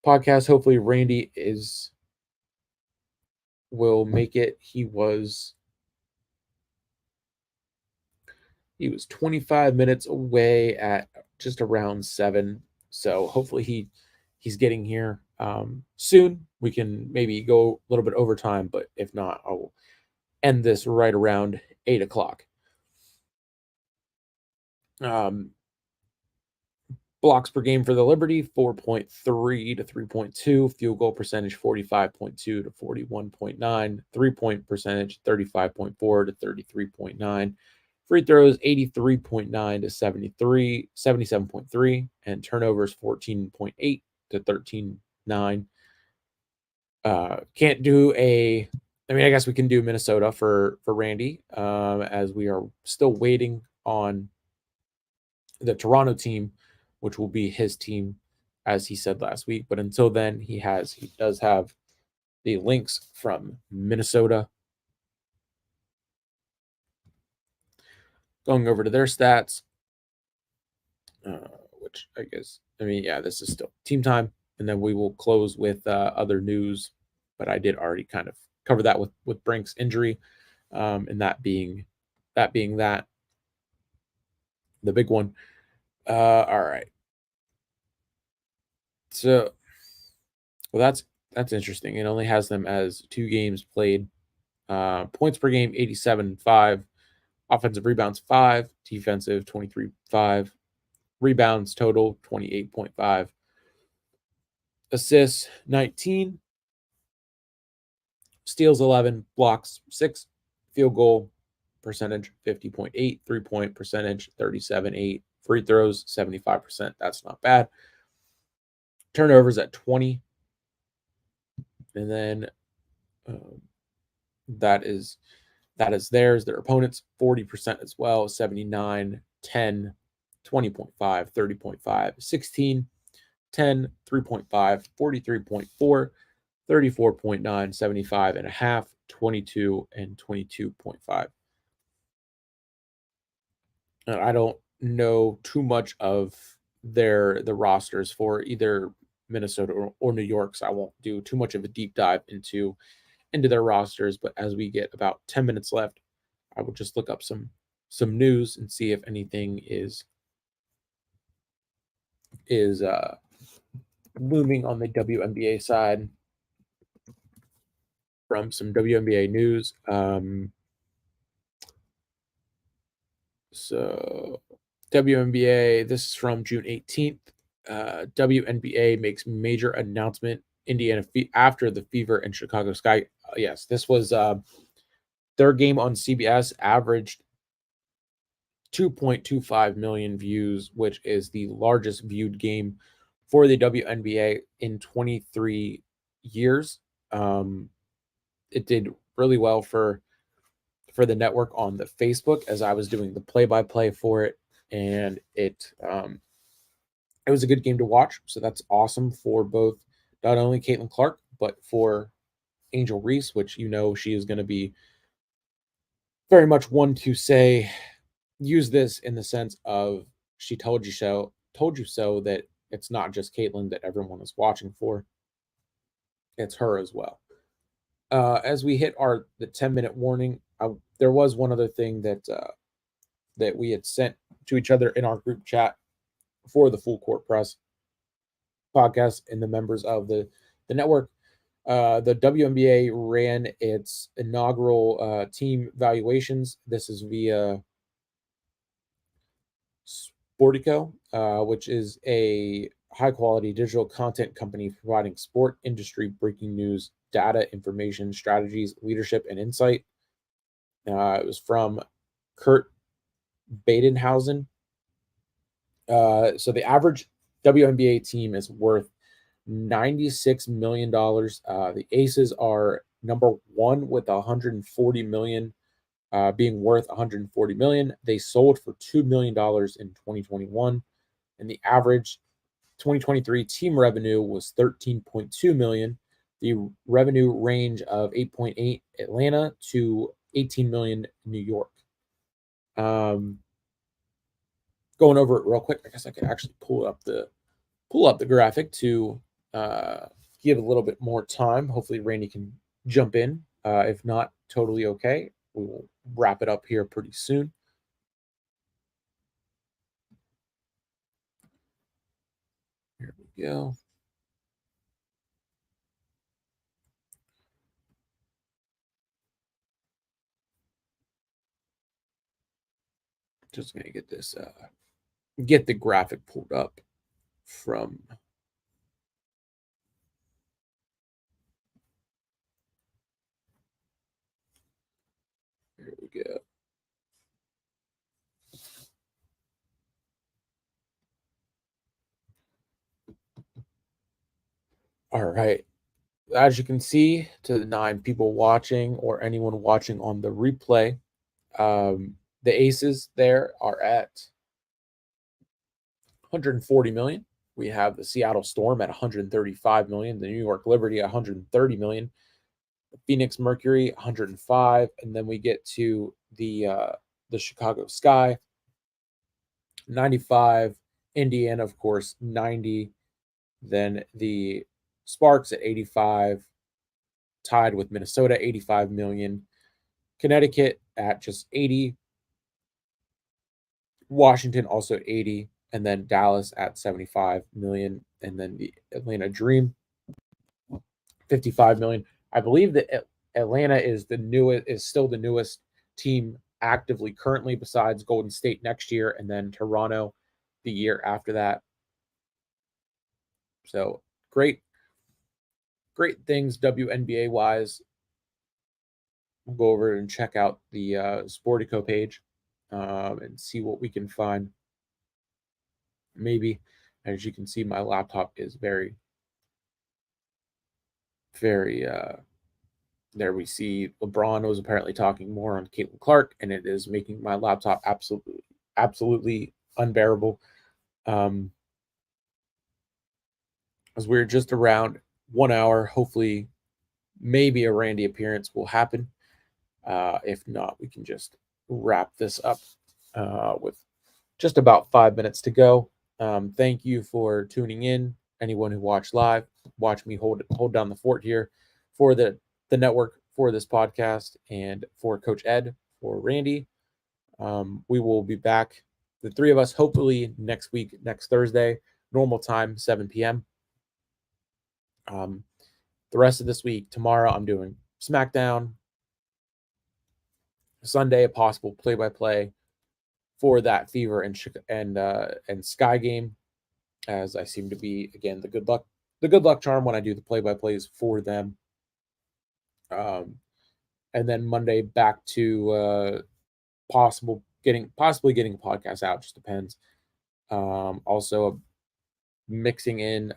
A: podcast. Hopefully Randy will make it. He was 25 minutes away at just around 7. So hopefully he's getting here soon. We can maybe go a little bit over time, but if not, I'll end this right around 8 o'clock. Blocks per game for the Liberty, 4.3 to 3.2. Field goal percentage, 45.2 to 41.9. 3-point percentage, 35.4 to 33.9. Free throws, 83.9 to 77.3. And turnovers, 14.8 to 13.9. Can't do I guess we can do Minnesota for Randy, as we are still waiting on the Toronto team, which will be his team, as he said last week. But until then, he does have the links from Minnesota. Going over to their stats, which I guess, this is still team time. And then we will close with other news. But I did already kind of cover that with Brink's injury, and that being that the big one. All right. So, well, that's interesting. It only has them as 2 games played. Points per game, 87.5. Offensive rebounds, 5. Defensive, 23.5. Rebounds total, 28.5. Assists, 19. Steals, 11. Blocks, 6. Field goal percentage, 50.8. 3-point percentage, 37.8. Free throws, 75%. That's not bad. Turnovers at 20. And then that is theirs. Their opponents, 40% as well, 79, 10, 20.5, 30.5, 16, 10, 3.5, 43.4, 34.9, 75 and a half, 22, and 22.5. I don't know too much of the rosters for either Minnesota or New York, so I won't do too much of a deep dive into their rosters. But as we get about 10 minutes left, I will just look up some news and see if anything is looming on the WNBA side from some WNBA news. So WNBA, this is from June 18th. WNBA makes major announcement. Indiana after the Fever and Chicago Sky. Yes, this was their game on CBS, averaged 2.25 million views, which is the largest viewed game for the WNBA in 23 years. It did really well for for the network on the Facebook as I was doing the play-by-play for it, and it was a good game to watch. So that's awesome for both not only Caitlin Clark but for Angel Reese, which she is going to be very much one to say use this in the sense of she told you so, that it's not just Caitlin that everyone is watching for, it's her as well. As we hit the 10-minute warning, there was one other thing that we had sent to each other in our group chat for the Full Court Press podcast and the members of the network. The WNBA ran its inaugural team valuations. This is via Sportico, which is a high quality digital content company providing sport industry breaking news, data, information, strategies, leadership, and insight. It was from Kurt Badenhausen. So the average WNBA team is worth $96 million. The Aces are number one with 140 million, being worth 140 million. They sold for $2 million in 2021, and the average 2023 team revenue was 13.2 million. The revenue range of 8.8 Atlanta to 18 million New York. Going over it real quick, I guess I could actually pull up the graphic to give a little bit more time. Hopefully Randy can jump in. If not, totally okay. We will wrap it up here pretty soon. Here we go. Just gonna get this get the graphic pulled up from here we go. All right. As you can see, to the 9 people watching or anyone watching on the replay, the Aces there are at 140 million. We have the Seattle Storm at 135 million, the New York Liberty at 130 million, the Phoenix Mercury 105, and then we get to the Chicago Sky 95, Indiana of course 90, then the Sparks at 85, tied with Minnesota 85 million, Connecticut at just 80, Washington also 80, and then Dallas at 75 million, and then the Atlanta Dream 55 million. I believe that Atlanta is still the newest team actively currently, besides Golden State next year, and then Toronto the year after that. So great things WNBA wise. We'll go over and check out the Sportico page and see what we can find. Maybe, as you can see, my laptop is very there we see LeBron was apparently talking more on Caitlin Clark, and it is making my laptop absolutely unbearable. As we're just around 1 hour, hopefully maybe a Randy appearance will happen. If not, we can just wrap this up with just about 5 minutes to go. Thank you for tuning in. Anyone who watched live, watch me hold down the fort here for the network, for this podcast, and for Coach Ed, for Randy. We will be back, the 3 of us, hopefully next week, next Thursday, normal time, 7 p.m. The rest of this week, tomorrow, I'm doing SmackDown. Sunday, a possible play-by-play for that Fever and Sky game, as I seem to be, again, the good luck charm when I do the play-by-plays for them. And then Monday back to possibly getting a podcast out, just depends. Also mixing in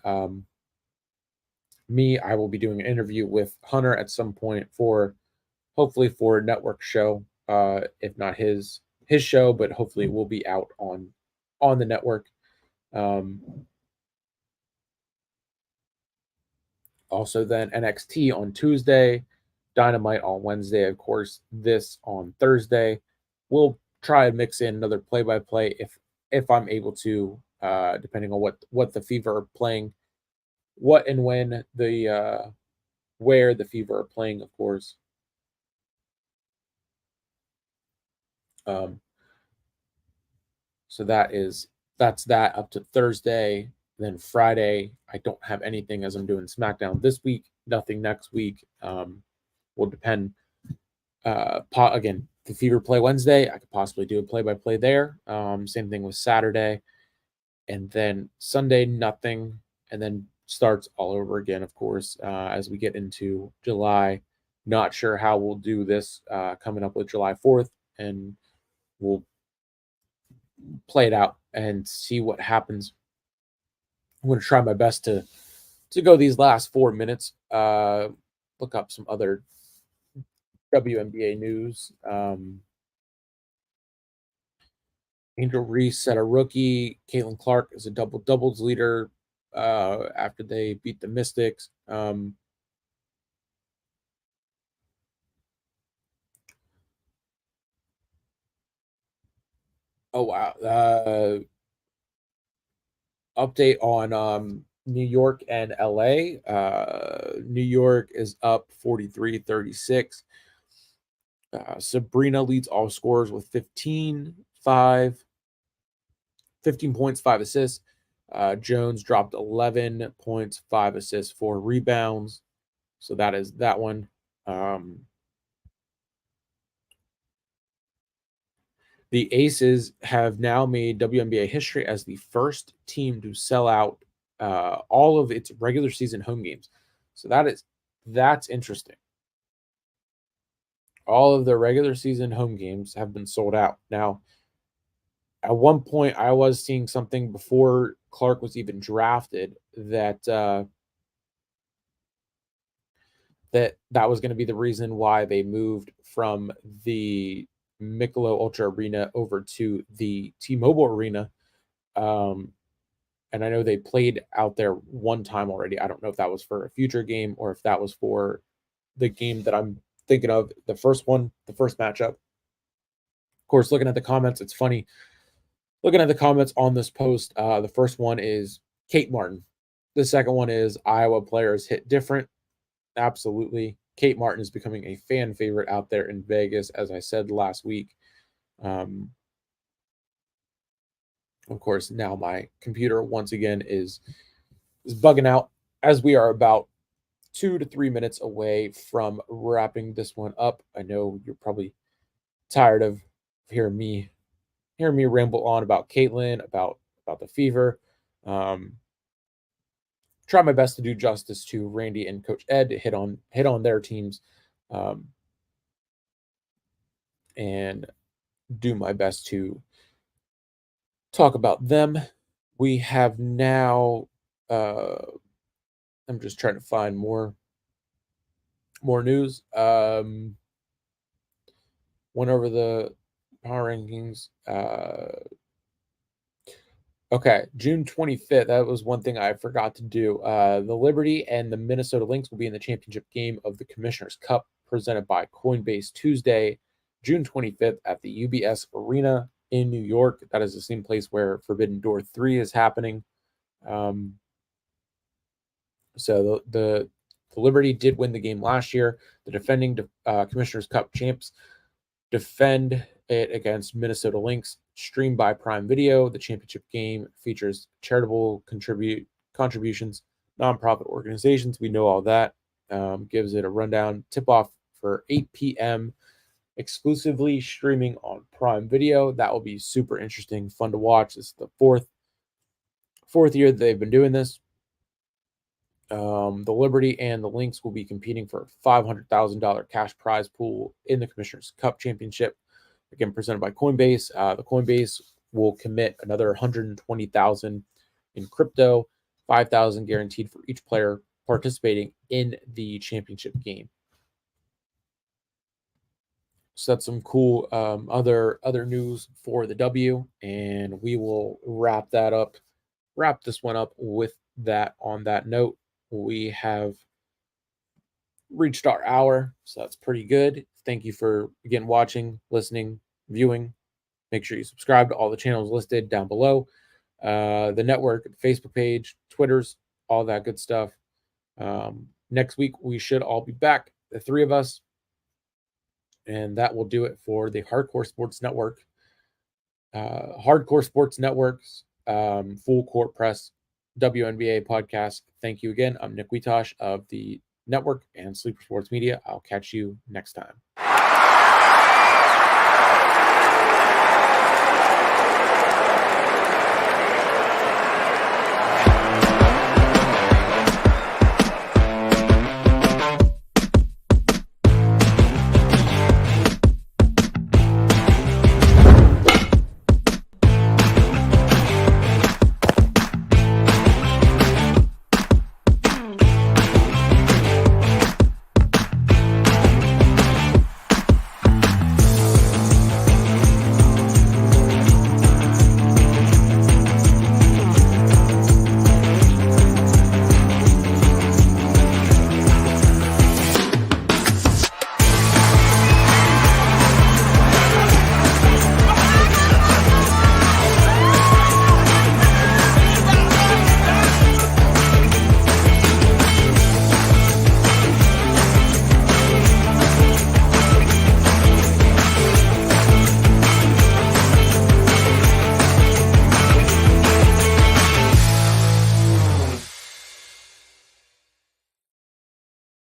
A: me, I will be doing an interview with Hunter at some point hopefully for a network show. if not his show, but hopefully it will be out on the network. Um, Also, then NXT on Tuesday, Dynamite on Wednesday, of course, this on Thursday. We'll try and mix in another play-by-play if I'm able to, depending on what the Fever are playing, what and when the where the Fever are playing, of course. Um, so that's that up to Thursday. Then Friday, I don't have anything as I'm doing SmackDown this week. Nothing next week. Will depend. Again, the Fever play Wednesday. I could possibly do a play-by-play there. Same thing with Saturday, and then Sunday nothing, and then starts all over again. Of course, as we get into July. Not sure how we'll do this coming up with July 4th, and we'll play it out and see what happens. I'm going to try my best to go these last 4 minutes. Look up some other WNBA news. Angel Reese set a rookie. Caitlin Clark is a double doubles leader after they beat the Mystics. Oh wow! Update on New York and LA. New York is up 43-36. Sabrina leads all scorers with 15 points, 5 assists. Jones dropped 11 points, 5 assists, 4 rebounds. So that is that one. The Aces have now made WNBA history as the first team to sell out all of its regular season home games. So that's interesting. All of the regular season home games have been sold out. Now, at one point, I was seeing something before Clark was even drafted that that was going to be the reason why they moved from the Michelob Ultra Arena over to the T-Mobile Arena. And I know they played out there one time already. I don't know if that was for a future game or if that was for the game that I'm thinking of, the first one, the first matchup. Of course, looking at the comments, it's funny. Looking at the comments on this post, the first one is Kate Martin. The second one is Iowa players hit different. Absolutely. Kate Martin is becoming a fan favorite out there in Vegas, as I said last week. Of course, now my computer once again is bugging out as we are about 2 to 3 minutes away from wrapping this one up. I know you're probably tired of hearing me ramble on about Caitlin, about the Fever. Try my best to do justice to Randy and Coach Ed to hit on their teams, and do my best to talk about them. We have now. I'm just trying to find more news. Went over the power rankings. Okay, June 25th. That was one thing I forgot to do. The Liberty and the Minnesota Lynx will be in the championship game of the Commissioner's Cup presented by Coinbase Tuesday, June 25th at the UBS Arena in New York. That is the same place where Forbidden Door 3 is happening. So the Liberty did win the game last year. The defending Commissioner's Cup champs defend it against Minnesota Lynx, streamed by Prime Video. The championship game features charitable contributions, nonprofit organizations. We know all that. Gives it a rundown. Tip-off for 8 p.m. exclusively streaming on Prime Video. That will be super interesting, fun to watch. This is the fourth year that they've been doing this. The Liberty and the Lynx will be competing for a $500,000 cash prize pool in the Commissioner's Cup Championship. Again, presented by Coinbase. The Coinbase will commit another 120,000 in crypto, 5,000 guaranteed for each player participating in the championship game. So that's some cool other news for the W, and we will wrap this one up with that. On that note, we have reached our hour, so that's pretty good. Thank you for again watching, listening, viewing. Make sure you subscribe to all the channels listed down below. The network, Facebook page, Twitters, all that good stuff. Next week we should all be back, the three of us, and that will do it for the Hardcore Sports Network. Hardcore Sports Network's Full Court Press WNBA podcast. Thank you again. I'm Nick Witosh of the network and Sleeper Sports Media. I'll catch you next time.